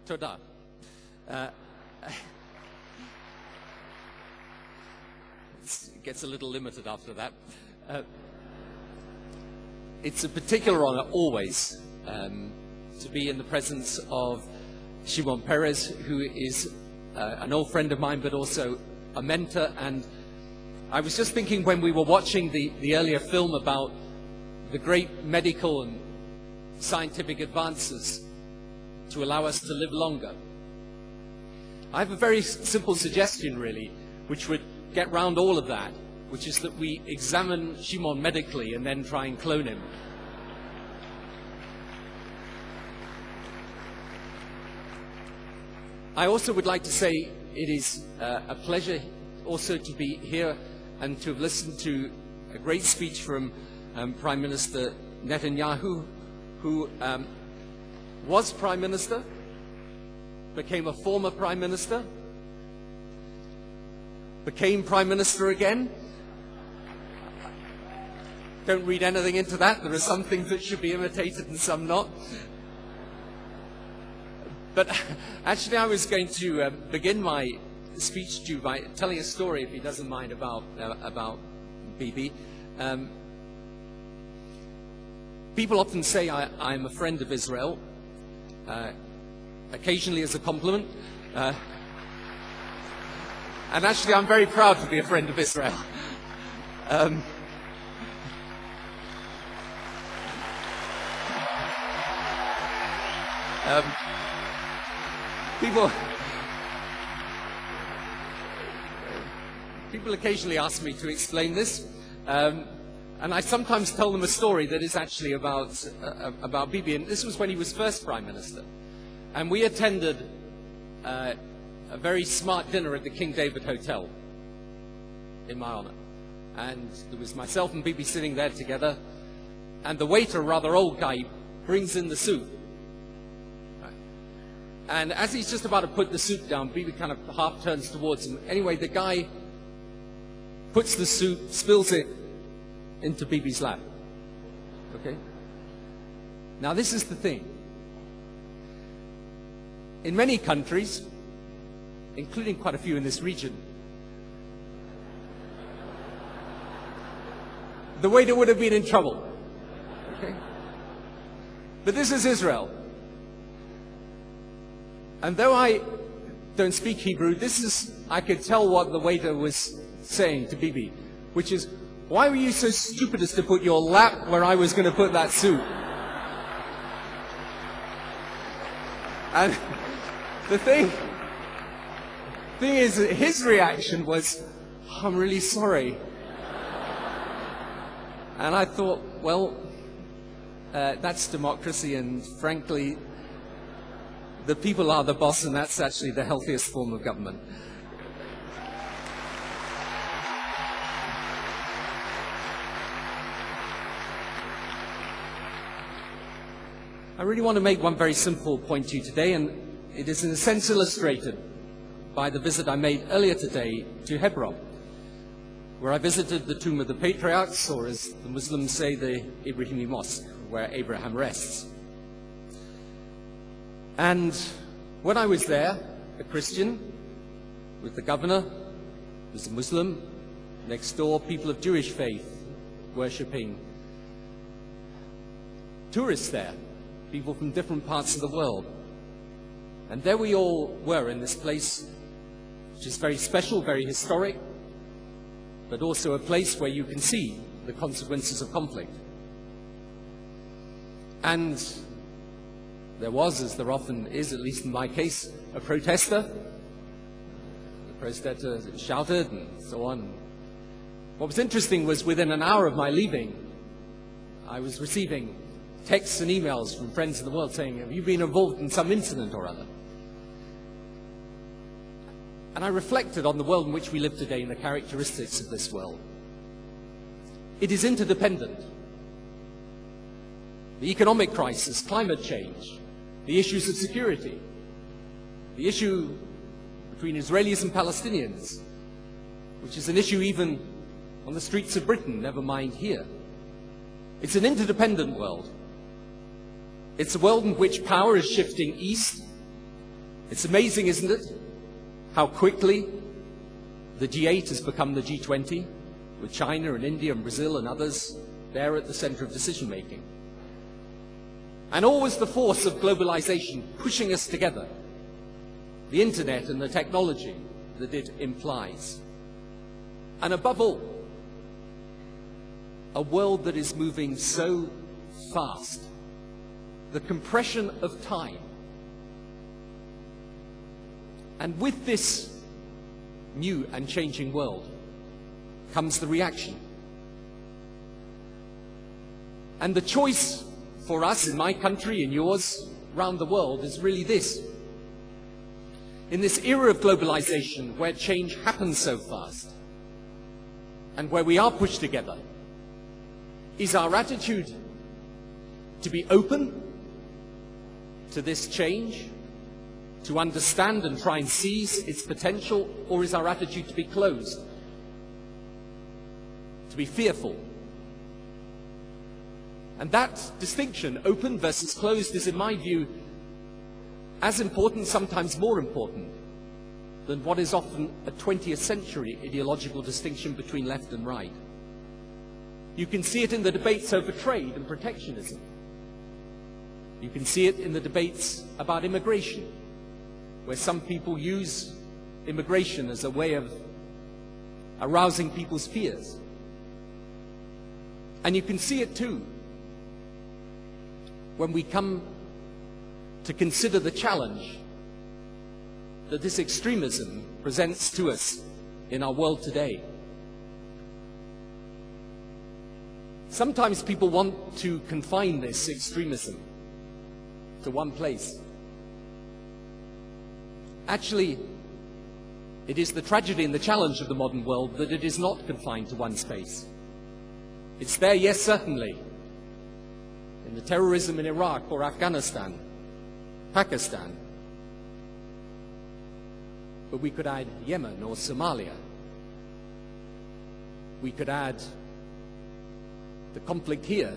Toda. It gets a little limited after that. It's a particular honor always to be in the presence of Shimon Peres, who is an old friend of mine, but also a mentor. And I was just thinking when we were watching the earlier film about the great medical and scientific advances to allow us to live longer. I have a very simple suggestion, really, which would get round all of that, which is that we examine Shimon medically and then try and clone him. I also would like to say it is a pleasure also to be here and to have listened to a great speech from Prime Minister Netanyahu, who was Prime Minister, became a former Prime Minister, became Prime Minister again. Don't read anything into that. There are some things that should be imitated and some not. But actually I was going to begin my speech to you by telling a story, if he doesn't mind, about Bibi. People often say I'm a friend of Israel, occasionally as a compliment. And actually I'm very proud to be a friend of Israel. People occasionally ask me to explain this, and I sometimes tell them a story that is actually about Bibi. And this was when he was first Prime Minister, and we attended a very smart dinner at the King David Hotel in my honor. And there was myself and Bibi sitting there together, and the waiter, a rather old guy, brings in the soup. And as he's just about to put the soup down, Bibi kind of half turns towards him. Anyway, the guy puts the soup, spills it into Bibi's lap. Okay? Now this is the thing. In many countries, including quite a few in this region, the waiter would have been in trouble. Okay? But this is Israel. And though I don't speak Hebrew, I could tell what the waiter was saying to Bibi, which is, why were you so stupid as to put your lap where I was going to put that soup? And the thing is, his reaction was, I'm really sorry. And I thought, well, that's democracy, and frankly, the people are the boss, and that's actually the healthiest form of government. I really want to make one very simple point to you today, and it is in a sense illustrated by the visit I made earlier today to Hebron, where I visited the tomb of the patriarchs, or as the Muslims say, the Ibrahimi Mosque, where Abraham rests. And when I was there, a Christian, with the governor, was a Muslim, next door people of Jewish faith worshipping, tourists there, people from different parts of the world. And there we all were in this place, which is very special, very historic, but also a place where you can see the consequences of conflict. And there was, as there often is, at least in my case, a protester. The protester shouted and so on. What was interesting was within an hour of my leaving, I was receiving texts and emails from friends in the world saying, have you been involved in some incident or other? And I reflected on the world in which we live today and the characteristics of this world. It is interdependent. The economic crisis, climate change, the issues of security, the issue between Israelis and Palestinians, which is an issue even on the streets of Britain, never mind here. It's an interdependent world. It's a world in which power is shifting east It's amazing, isn't it, how quickly the G8 has become the G20, with China and India and Brazil and others there at the center of decision-making. And always the force of globalization pushing us together, the internet and the technology that it implies. And above all, a world that is moving so fast, the compression of time. And with this new and changing world comes the reaction. And the choice for us in my country, in yours, around the world is really this. In this era of globalization where change happens so fast and where we are pushed together, is our attitude to be open to this change, to understand and try and seize its potential, or is our attitude to be closed, to be fearful? And that distinction, open versus closed, is in my view as important, sometimes more important, than what is often a 20th century ideological distinction between left and right. You can see it in the debates over trade and protectionism. You can see it in the debates about immigration, where some people use immigration as a way of arousing people's fears. And you can see it too when we come to consider the challenge that this extremism presents to us in our world today. Sometimes people want to confine this extremism to one place. Actually, it is the tragedy and the challenge of the modern world that it is not confined to one space. It's there, yes, certainly, in the terrorism in Iraq or Afghanistan, Pakistan. But we could add Yemen or Somalia. We could add the conflict here,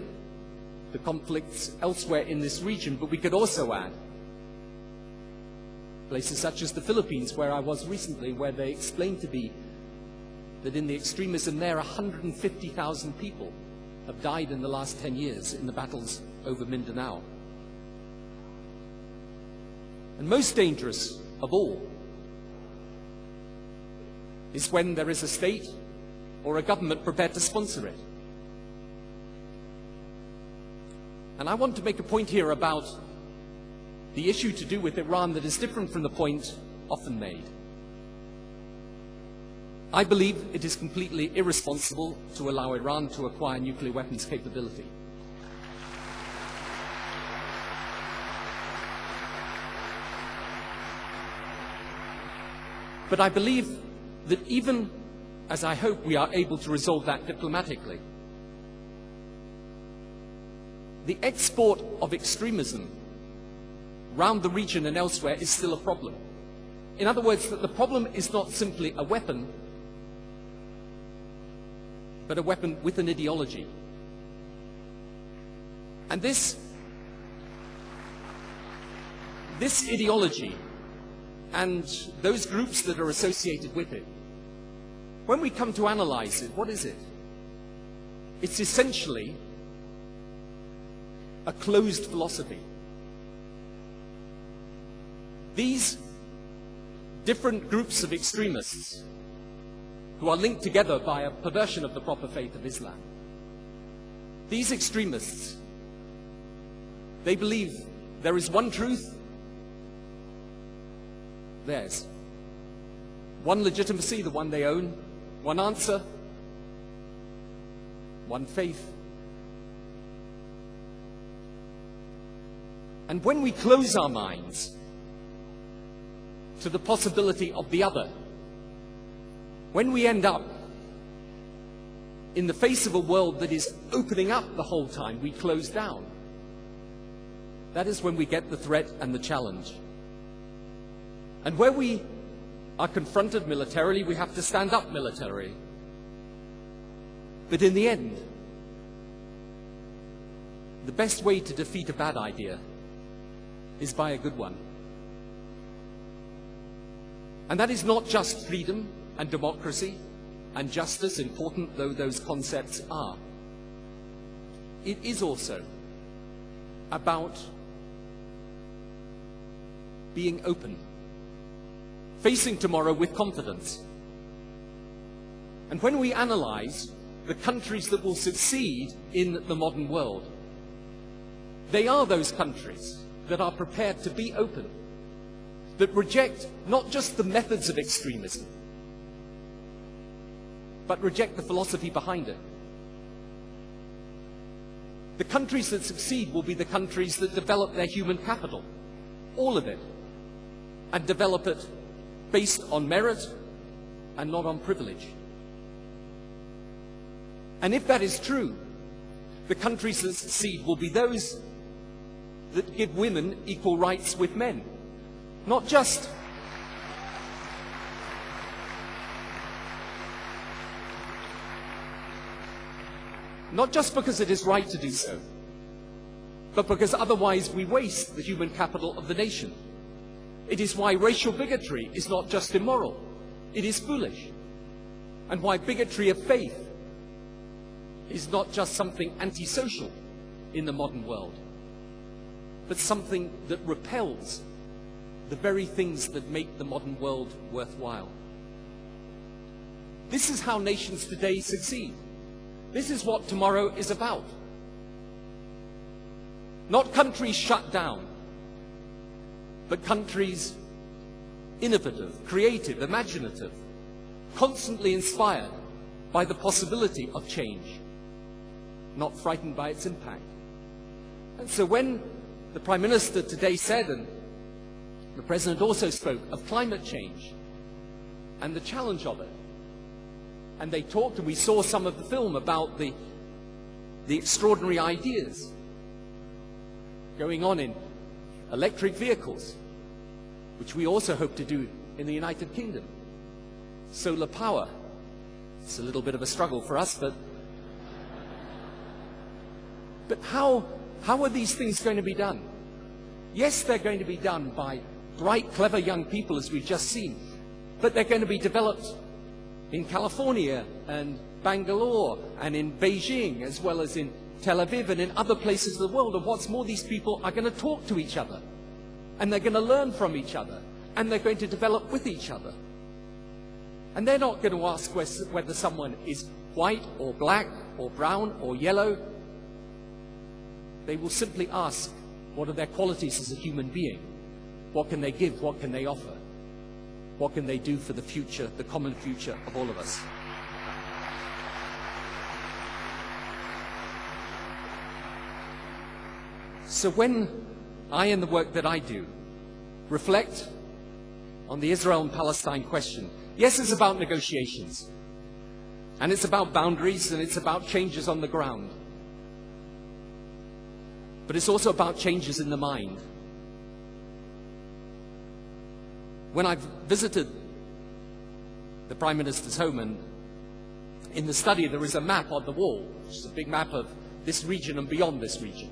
the conflicts elsewhere in this region, but we could also add places such as the Philippines, where I was recently, where they explained to me that in the extremism there, 150,000 people have died in the last 10 years in the battles over Mindanao. And most dangerous of all is when there is a state or a government prepared to sponsor it. And I want to make a point here about the issue to do with Iran that is different from the point often made. I believe it is completely irresponsible to allow Iran to acquire nuclear weapons capability. But I believe that even as I hope we are able to resolve that diplomatically, the export of extremism around the region and elsewhere is still a problem. In other words, that the problem is not simply a weapon, but a weapon with an ideology. And this ideology and those groups that are associated with it, when we come to analyze it, what is it? It's essentially a closed philosophy. These different groups of extremists who are linked together by a perversion of the proper faith of Islam, these extremists, they believe there is one truth, theirs. One legitimacy, the one they own. One answer, one faith. And when we close our minds to the possibility of the other, when we end up in the face of a world that is opening up the whole time, we close down. That is when we get the threat and the challenge. And where we are confronted militarily, we have to stand up militarily. But in the end, the best way to defeat a bad idea is by a good one. And that is not just freedom and democracy and justice, important though those concepts are. It is also about being open, facing tomorrow with confidence. And when we analyze the countries that will succeed in the modern world, they are those countries that are prepared to be open, that reject not just the methods of extremism, but reject the philosophy behind it. The countries that succeed will be the countries that develop their human capital, all of it, and develop it based on merit and not on privilege. And if that is true, the countries that succeed will be those that give women equal rights with men. Not just because it is right to do so, but because otherwise we waste the human capital of the nation. It is why racial bigotry is not just immoral, it is foolish. And why bigotry of faith is not just something antisocial in the modern world, but something that repels the very things that make the modern world worthwhile. This is how nations today succeed. This is what tomorrow is about. Not countries shut down, but countries innovative, creative, imaginative, constantly inspired by the possibility of change, not frightened by its impact. And so when the Prime Minister today said, and the President also spoke, of climate change and the challenge of it, and they talked, and we saw some of the film about the extraordinary ideas going on in electric vehicles, which we also hope to do in the United Kingdom. Solar power. It's a little bit of a struggle for us, but how are these things going to be done? Yes, they're going to be done by bright, clever young people, as we've just seen, but they're going to be developed in California and Bangalore and in Beijing, as well as in Tel Aviv and in other places of the world. And what's more, these people are going to talk to each other, and they're going to learn from each other, and they're going to develop with each other. And they're not going to ask whether someone is white or black or brown or yellow. They will simply ask, what are their qualities as a human being? What can they give? What can they offer? What can they do for the future, the common future of all of us? So when I, in the work that I do, reflect on the Israel and Palestine question, yes, it's about negotiations, and it's about boundaries, and it's about changes on the ground. But it's also about changes in the mind. When I've visited the Prime Minister's home, and in the study there is a map on the wall, which is a big map of this region and beyond this region.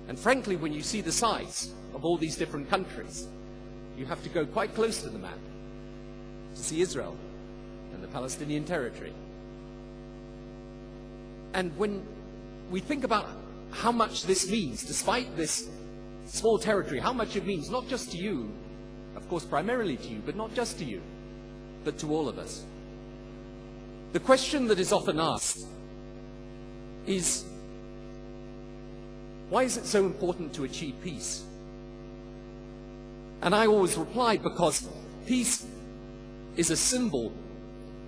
And frankly, when you see the size of all these different countries, you have to go quite close to the map to see Israel and the Palestinian territory. And when we think about how much this means, despite this small territory, how much it means, not just to you, of course primarily to you, but not just to you, but to all of us. The question that is often asked is, why is it so important to achieve peace? And I always reply, because peace is a symbol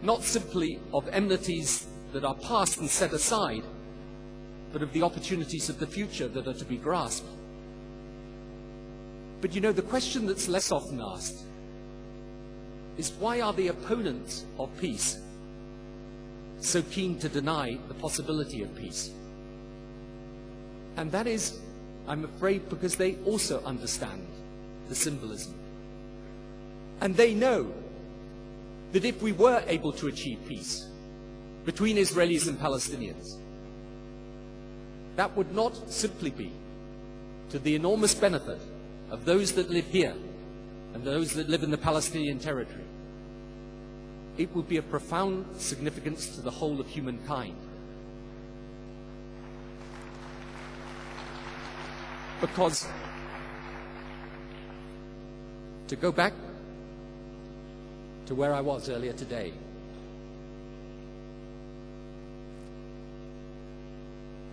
not simply of enmities that are past and set aside, but of the opportunities of the future that are to be grasped. But you know, the question that's less often asked is, why are the opponents of peace so keen to deny the possibility of peace? And that is, I'm afraid, because they also understand the symbolism. And they know that if we were able to achieve peace between Israelis and Palestinians, that would not simply be to the enormous benefit of those that live here and those that live in the Palestinian territory, it would be of profound significance to the whole of humankind. Because, to go back to where I was earlier today,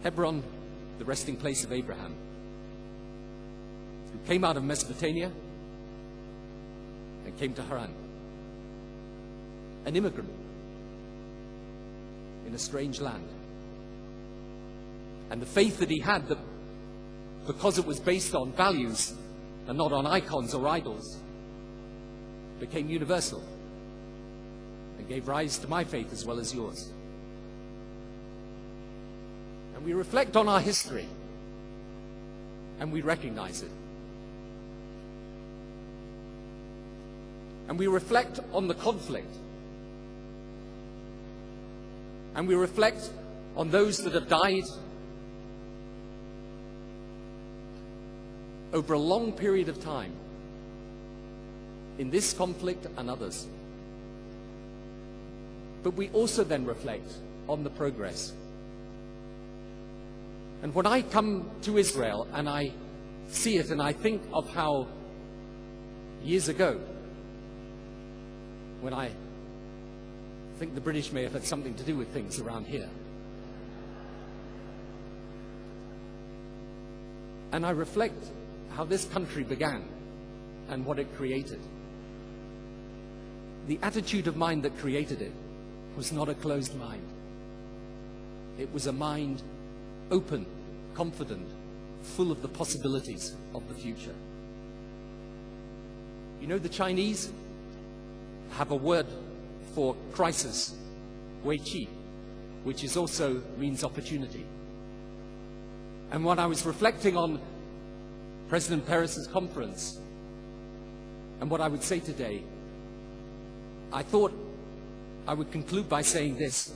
Hebron, the resting place of Abraham, who came out of Mesopotamia and came to Haran, an immigrant in a strange land. And the faith that he had, that because it was based on values and not on icons or idols, became universal and gave rise to my faith as well as yours. And we reflect on our history and we recognize it. And we reflect on the conflict. And we reflect on those that have died over a long period of time in this conflict and others. But we also then reflect on the progress. And when I come to Israel and I see it and I think of how years ago, when I think the British may have had something to do with things around here, and I reflect how this country began and what it created. The attitude of mind that created it was not a closed mind. It was a mind open, confident, full of the possibilities of the future. You know, the Chinese have a word for crisis, wei qi, which is also means opportunity. And when I was reflecting on President Peres's conference and what I would say today, I thought I would conclude by saying this: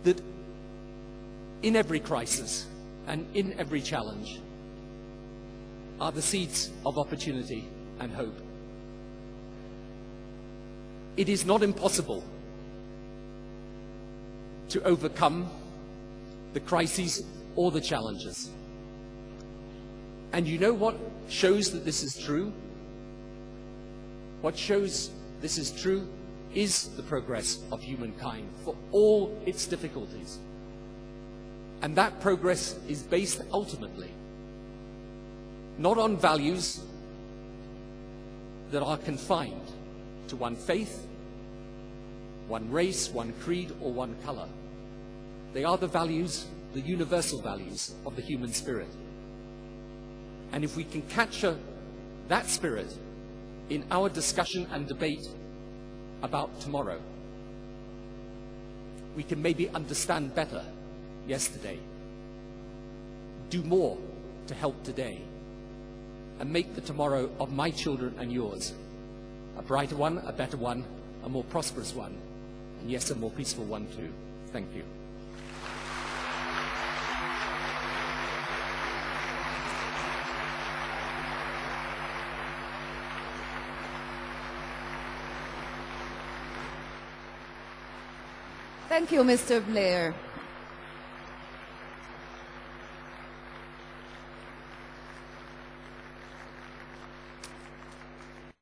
that in every crisis and in every challenge are the seeds of opportunity and hope. It is not impossible to overcome the crises or the challenges. And you know what shows that this is true? What shows this is true is the progress of humankind for all its difficulties. And that progress is based ultimately not on values that are confined to one faith, one race, one creed, or one color. They are the values, the universal values of the human spirit. And if we can capture that spirit in our discussion and debate about tomorrow, we can maybe understand better yesterday, do more to help today, and make the tomorrow of my children and yours a brighter one, a better one, a more prosperous one, and yes, a more peaceful one too. Thank you. Thank you, Mr. Blair.